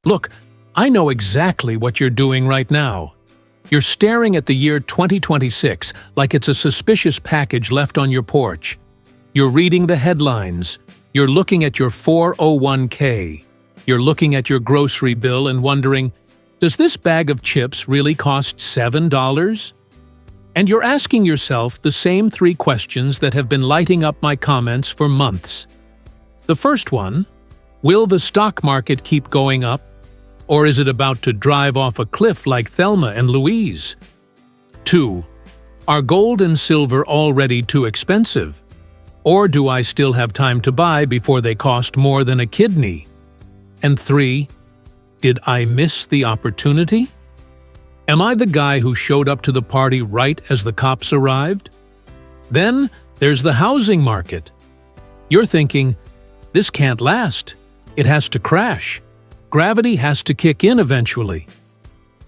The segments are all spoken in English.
Look, I know exactly what you're doing right now. You're staring at the year 2026 like it's a suspicious package left on your porch. You're reading the headlines. You're looking at your 401k. You're looking at your grocery bill and wondering, does this bag of chips really cost $7? And you're asking yourself the same three questions that have been lighting up my comments for months. The first one, will the stock market keep going up? Or is it about to drive off a cliff like Thelma and Louise? 2. Are gold and silver already too expensive? Or do I still have time to buy before they cost more than a kidney? And 3. Did I miss the opportunity? Am I the guy who showed up to the party right as the cops arrived? Then there's the housing market. You're thinking, this can't last. It has to crash. Gravity has to kick in eventually.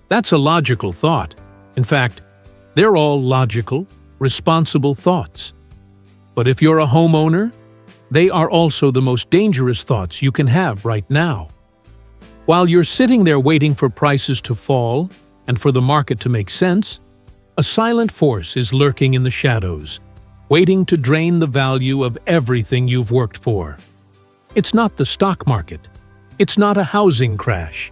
That's a logical thought. In fact, they're all logical, responsible thoughts. But if you're a homeowner, they are also the most dangerous thoughts you can have right now. While you're sitting there waiting for prices to fall and for the market to make sense, a silent force is lurking in the shadows, waiting to drain the value of everything you've worked for. It's not the stock market. It's not a housing crash.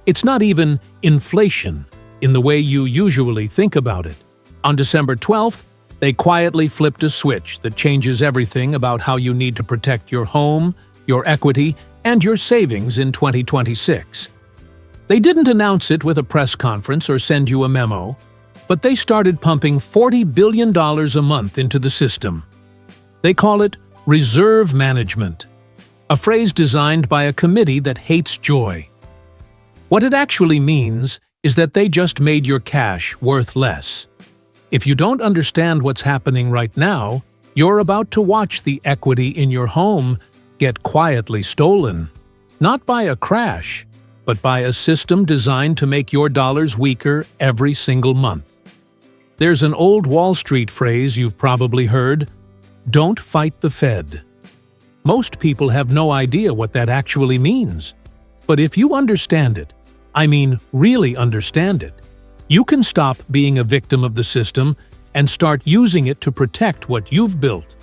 It's not even inflation in the way you usually think about it. On December 12th, they quietly flipped a switch that changes everything about how you need to protect your home, your equity, and your savings in 2026. They didn't announce it with a press conference or send you a memo, but they started pumping $40 billion a month into the system. They call it reserve management, a phrase designed by a committee that hates joy. What it actually means is that they just made your cash worth less. If you don't understand what's happening right now, you're about to watch the equity in your home get quietly stolen. Not by a crash, but by a system designed to make your dollars weaker every single month. There's an old Wall Street phrase you've probably heard, "Don't fight the Fed." Most people have no idea what that actually means. But if you understand it, I mean really understand it, you can stop being a victim of the system and start using it to protect what you've built.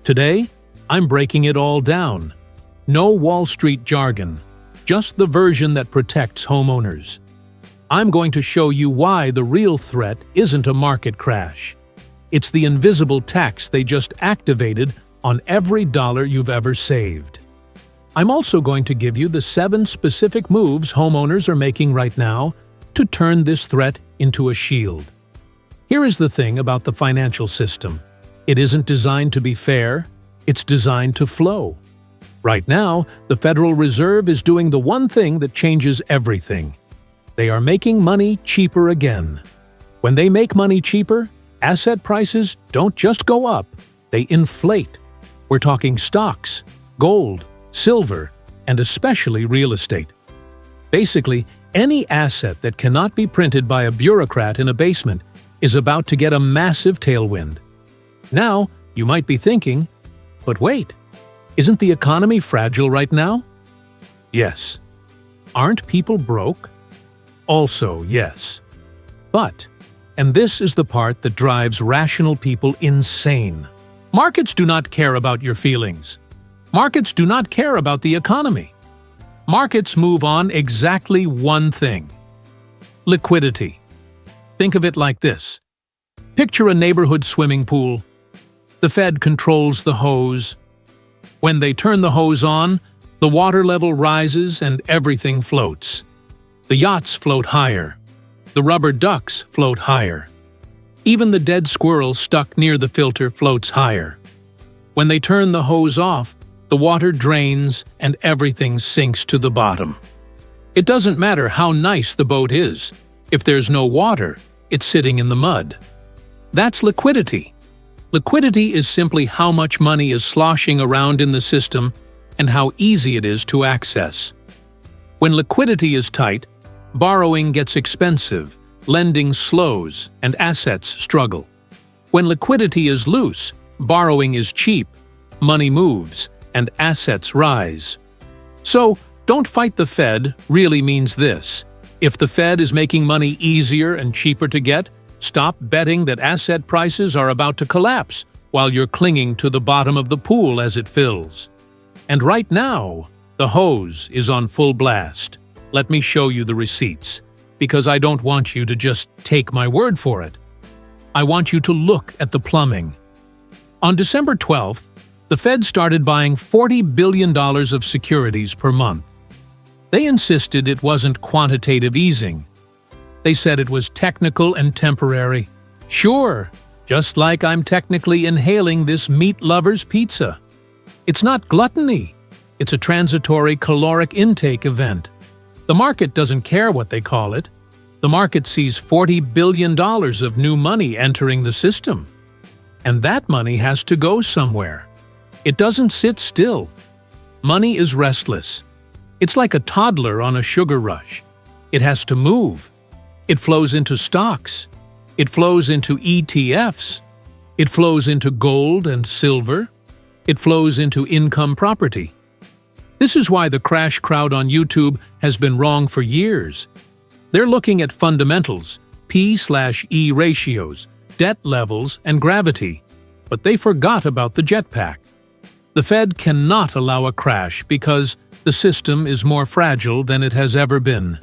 Today, I'm breaking it all down. No Wall Street jargon, just the version that protects homeowners. I'm going to show you why the real threat isn't a market crash. It's the invisible tax they just activated on every dollar you've ever saved. I'm also going to give you the 7 specific moves homeowners are making right now to turn this threat into a shield. Here is the thing about the financial system. It isn't designed to be fair, it's designed to flow. Right now, the Federal Reserve is doing the one thing that changes everything. They are making money cheaper again. When they make money cheaper, asset prices don't just go up, they inflate. We're talking stocks, gold, silver, and especially real estate. Basically, any asset that cannot be printed by a bureaucrat in a basement is about to get a massive tailwind. Now, you might be thinking, but wait, isn't the economy fragile right now? Yes. Aren't people broke? Also, yes. But, and this is the part that drives rational people insane, markets do not care about your feelings. Markets do not care about the economy. Markets move on exactly one thing: liquidity. Think of it like this. Picture a neighborhood swimming pool. The Fed controls the hose. When they turn the hose on, the water level rises and everything floats. The yachts float higher. The rubber ducks float higher. Even the dead squirrel stuck near the filter floats higher. When they turn the hose off, the water drains and everything sinks to the bottom. It doesn't matter how nice the boat is. If there's no water, it's sitting in the mud. That's liquidity. Liquidity is simply how much money is sloshing around in the system and how easy it is to access. When liquidity is tight, borrowing gets expensive, lending slows, and assets struggle. When liquidity is loose, borrowing is cheap, money moves, and assets rise. So, Don't fight the Fed really means this. If the Fed is making money easier and cheaper to get, stop betting that asset prices are about to collapse while you're clinging to the bottom of the pool as it fills. And right now, the hose is on full blast. Let me show you the receipts, because I don't want you to just take my word for it. I want you to look at the plumbing. On December 12th, the Fed started buying $40 billion of securities per month. They insisted it wasn't quantitative easing. They said it was technical and temporary. Sure, just like I'm technically inhaling this meat lover's pizza. It's not gluttony. It's a transitory caloric intake event. The market doesn't care what they call it. The market sees $40 billion of new money entering the system. And that money has to go somewhere. It doesn't sit still. Money is restless. It's like a toddler on a sugar rush. It has to move. It flows into stocks. It flows into ETFs. It flows into gold and silver. It flows into income property. This is why the crash crowd on YouTube has been wrong for years. They're looking at fundamentals, P/E ratios, debt levels, and gravity, but they forgot about the jetpack. The Fed cannot allow a crash because the system is more fragile than it has ever been.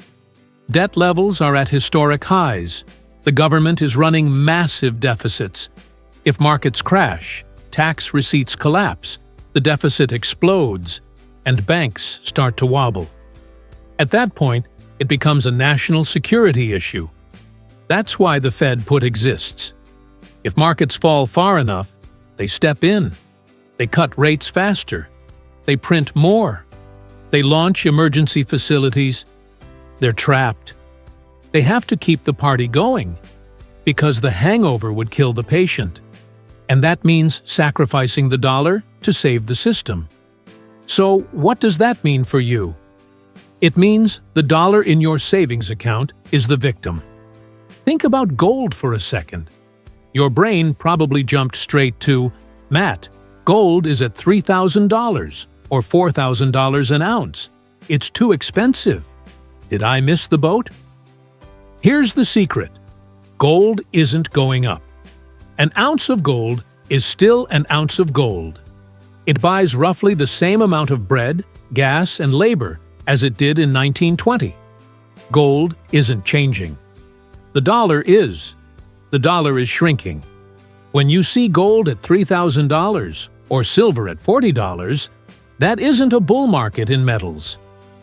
Debt levels are at historic highs. The government is running massive deficits. If markets crash, tax receipts collapse, the deficit explodes, and banks start to wobble. At that point, it becomes a national security issue. That's why the Fed put exists. If markets fall far enough, they step in. They cut rates faster. They print more. They launch emergency facilities. They're trapped. They have to keep the party going, because the hangover would kill the patient. And that means sacrificing the dollar to save the system. So what does that mean for you? It means the dollar in your savings account is the victim. Think about gold for a second. Your brain probably jumped straight to, Matt, gold is at $3,000 or $4,000 an ounce. It's too expensive. Did I miss the boat? Here's the secret. Gold isn't going up. An ounce of gold is still an ounce of gold. It buys roughly the same amount of bread, gas, and labor as it did in 1920. Gold isn't changing. The dollar is. The dollar is shrinking. When you see gold at $3,000 or silver at $40, that isn't a bull market in metals.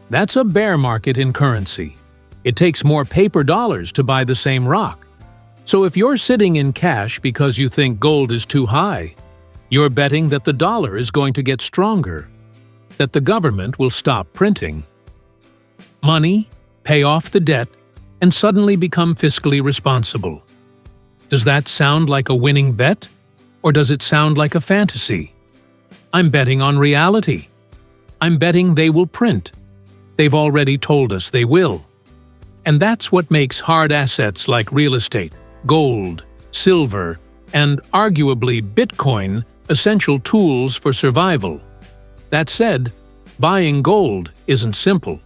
That's a bear market in currency. It takes more paper dollars to buy the same rock. So if you're sitting in cash because you think gold is too high, you're betting that the dollar is going to get stronger, that the government will stop printing money, pay off the debt, and suddenly become fiscally responsible. Does that sound like a winning bet? Or does it sound like a fantasy? I'm betting on reality. I'm betting they will print. They've already told us they will. And that's what makes hard assets like real estate, gold, silver, and arguably Bitcoin essential tools for survival. That said, buying gold isn't simple.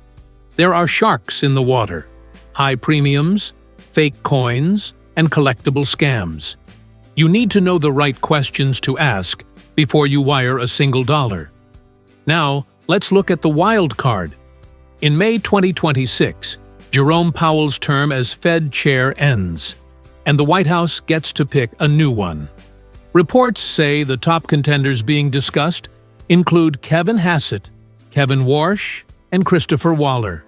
There are sharks in the water, high premiums, fake coins, and collectible scams. You need to know the right questions to ask before you wire a single dollar. Now, let's look at the wild card. In May 2026, Jerome Powell's term as Fed chair ends, and the White House gets to pick a new one. Reports say the top contenders being discussed include Kevin Hassett, Kevin Warsh, and Christopher Waller.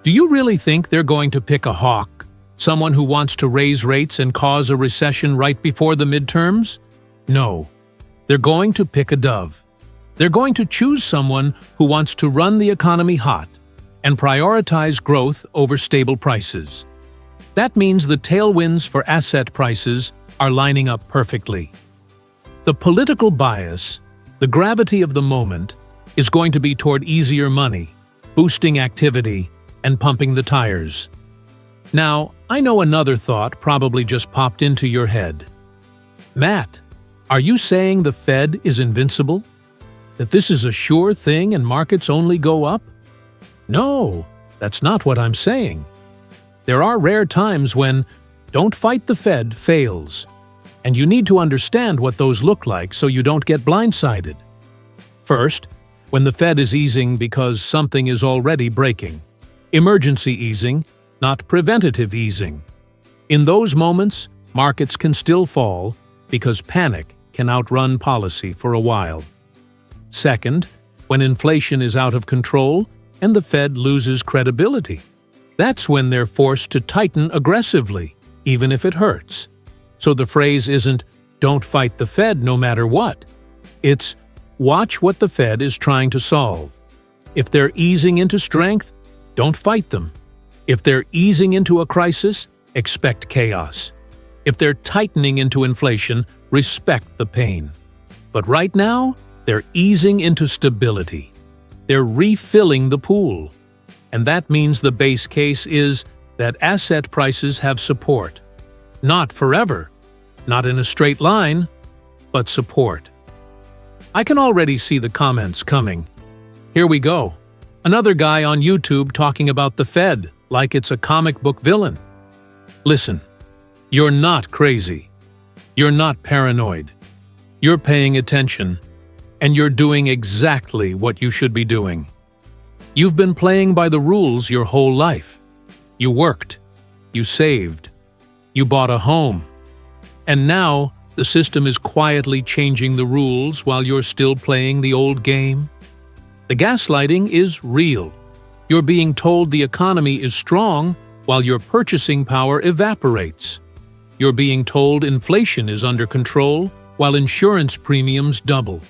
Do you really think they're going to pick a hawk, someone who wants to raise rates and cause a recession right before the midterms? No. They're going to pick a dove. They're going to choose someone who wants to run the economy hot and prioritize growth over stable prices. That means the tailwinds for asset prices are lining up perfectly. The political bias, the gravity of the moment, is going to be toward easier money, boosting activity, and pumping the tires. Now, I know another thought probably just popped into your head. Matt, are you saying the Fed is invincible? That this is a sure thing and markets only go up? No, that's not what I'm saying. There are rare times when "don't fight the Fed" fails, and you need to understand what those look like so you don't get blindsided. First, when the Fed is easing because something is already breaking. Emergency easing, not preventative easing. In those moments, markets can still fall because panic can outrun policy for a while. Second, when inflation is out of control and the Fed loses credibility. That's when they're forced to tighten aggressively, even if it hurts. So the phrase isn't "don't fight the Fed no matter what." It's watch what the Fed is trying to solve. If they're easing into strength, don't fight them. If they're easing into a crisis, expect chaos. If they're tightening into inflation, respect the pain. But right now, they're easing into stability. They're refilling the pool. And that means the base case is that asset prices have support. Not forever, not in a straight line, but support. I can already see the comments coming. Here we go. Another guy on YouTube talking about the Fed like it's a comic book villain. Listen, you're not crazy. You're not paranoid. You're paying attention, and you're doing exactly what you should be doing. You've been playing by the rules your whole life. You worked. You saved. You bought a home. And now, the system is quietly changing the rules while you're still playing the old game. The gaslighting is real. You're being told the economy is strong while your purchasing power evaporates. You're being told inflation is under control while insurance premiums double.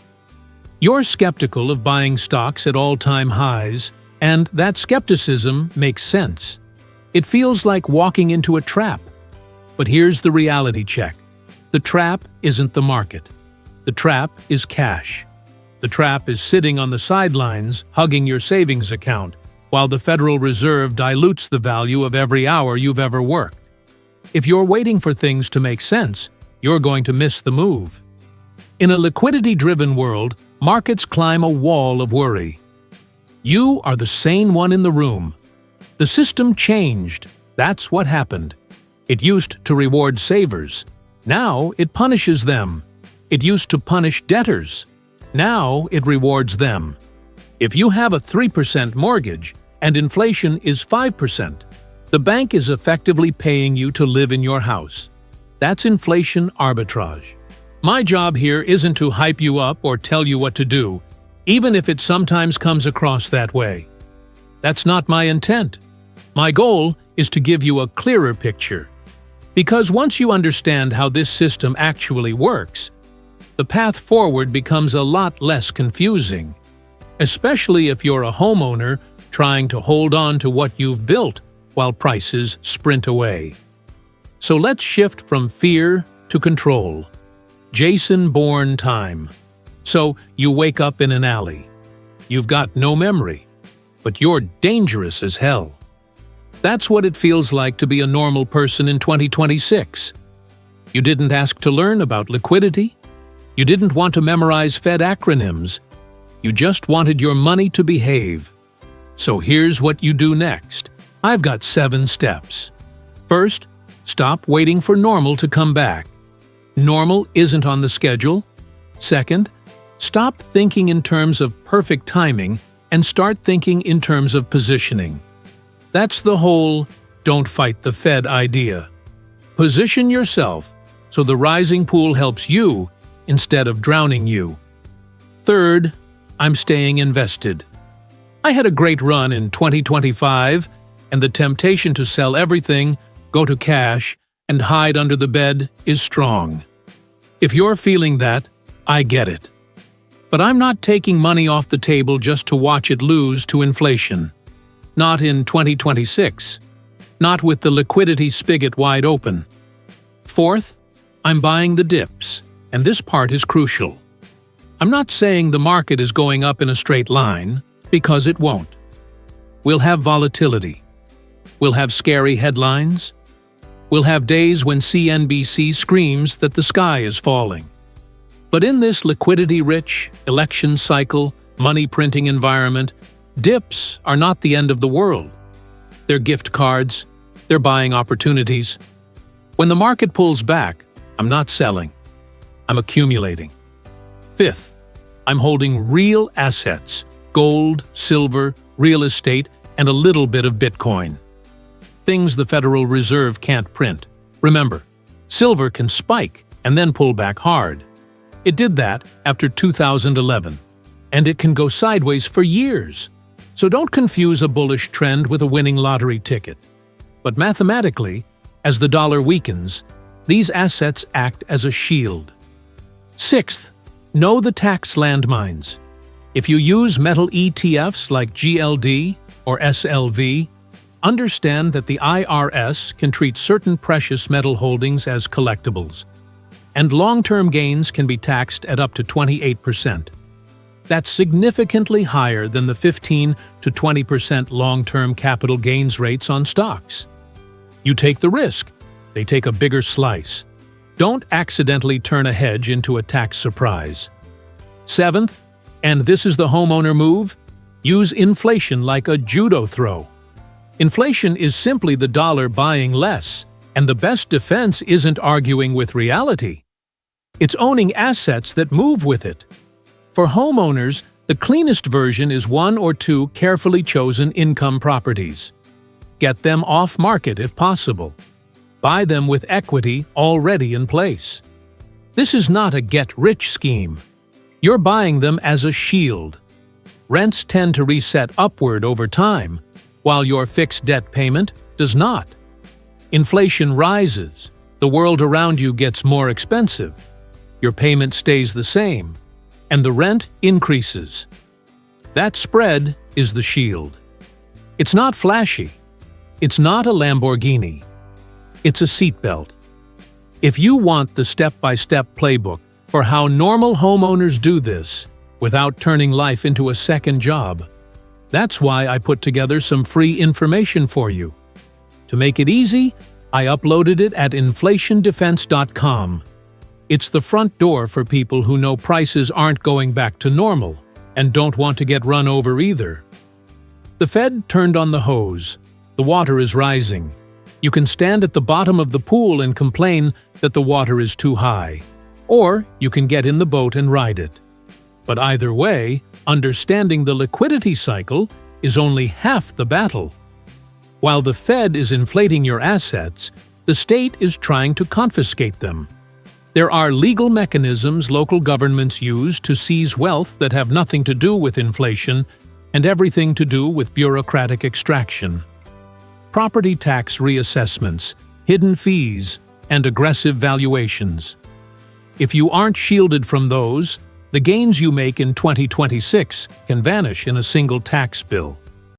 You're skeptical of buying stocks at all-time highs, and that skepticism makes sense. It feels like walking into a trap. But here's the reality check. The trap isn't the market. The trap is cash. The trap is sitting on the sidelines, hugging your savings account, while the Federal Reserve dilutes the value of every hour you've ever worked. If you're waiting for things to make sense, you're going to miss the move. In a liquidity-driven world, markets climb a wall of worry. You are the sane one in the room. The system changed. That's what happened. It used to reward savers. Now it punishes them. It used to punish debtors. Now it rewards them. If you have a 3% mortgage and inflation is 5%, the bank is effectively paying you to live in your house. That's inflation arbitrage. My job here isn't to hype you up or tell you what to do, even if it sometimes comes across that way. That's not my intent. My goal is to give you a clearer picture. Because once you understand how this system actually works, the path forward becomes a lot less confusing, especially if you're a homeowner trying to hold on to what you've built while prices sprint away. So let's shift from fear to control. Jason Bourne time. So you wake up in an alley. You've got no memory, but you're dangerous as hell. That's what it feels like to be a normal person in 2026. You didn't ask to learn about liquidity. You didn't want to memorize Fed acronyms. You just wanted your money to behave. So here's what you do next. I've got 7 steps. First, stop waiting for normal to come back. Normal isn't on the schedule. Second, stop thinking in terms of perfect timing and start thinking in terms of positioning. That's the whole "don't fight the Fed" idea. Position yourself so the rising pool helps you instead of drowning you. Third, I'm staying invested. I had a great run in 2025, and the temptation to sell everything, go to cash, and hide under the bed is strong. If you're feeling that, I get it. But I'm not taking money off the table just to watch it lose to inflation. Not in 2026. Not with the liquidity spigot wide open. Fourth, I'm buying the dips, and this part is crucial. I'm not saying the market is going up in a straight line, because it won't. We'll have volatility. We'll have scary headlines. We'll have days when CNBC screams that the sky is falling. But in this liquidity-rich, election cycle, money-printing environment, Dips are not the end of the world. They're gift cards, they're buying opportunities. When the market pulls back, I'm not selling. I'm accumulating. Fifth, I'm holding real assets, gold, silver, real estate, and a little bit of Bitcoin. Things the Federal Reserve can't print. Remember, silver can spike and then pull back hard. It did that after 2011, and it can go sideways for years. So don't confuse a bullish trend with a winning lottery ticket. But mathematically, as the dollar weakens, these assets act as a shield. Sixth, know the tax landmines. If you use metal ETFs like GLD or SLV, understand that the IRS can treat certain precious metal holdings as collectibles, and long-term gains can be taxed at up to 28%. That's significantly higher than the 15 to 20% long-term capital gains rates on stocks. You take the risk, they take a bigger slice. Don't accidentally turn a hedge into a tax surprise. Seventh, and this is the homeowner move, use inflation like a judo throw. Inflation is simply the dollar buying less, and the best defense isn't arguing with reality. It's owning assets that move with it. For homeowners, the cleanest version is 1 or 2 carefully chosen income properties. Get them off market if possible. Buy them with equity already in place. This is not a get-rich scheme. You're buying them as a shield. Rents tend to reset upward over time, while your fixed debt payment does not. Inflation rises, the world around you gets more expensive. Your payment stays the same, and the rent increases. That spread is the shield. It's not flashy. It's not a Lamborghini. It's a seatbelt. If you want the step-by-step playbook for how normal homeowners do this without turning life into a second job, that's why I put together some free information for you. To make it easy, I uploaded it at inflationdefense.com. It's the front door for people who know prices aren't going back to normal and don't want to get run over either. The Fed turned on the hose. The water is rising. You can stand at the bottom of the pool and complain that the water is too high, or you can get in the boat and ride it. But either way, understanding the liquidity cycle is only half the battle. While the Fed is inflating your assets, the state is trying to confiscate them. There are legal mechanisms local governments use to seize wealth that have nothing to do with inflation and everything to do with bureaucratic extraction. Property tax reassessments, hidden fees, and aggressive valuations. If you aren't shielded from those, the gains you make in 2026 can vanish in a single tax bill.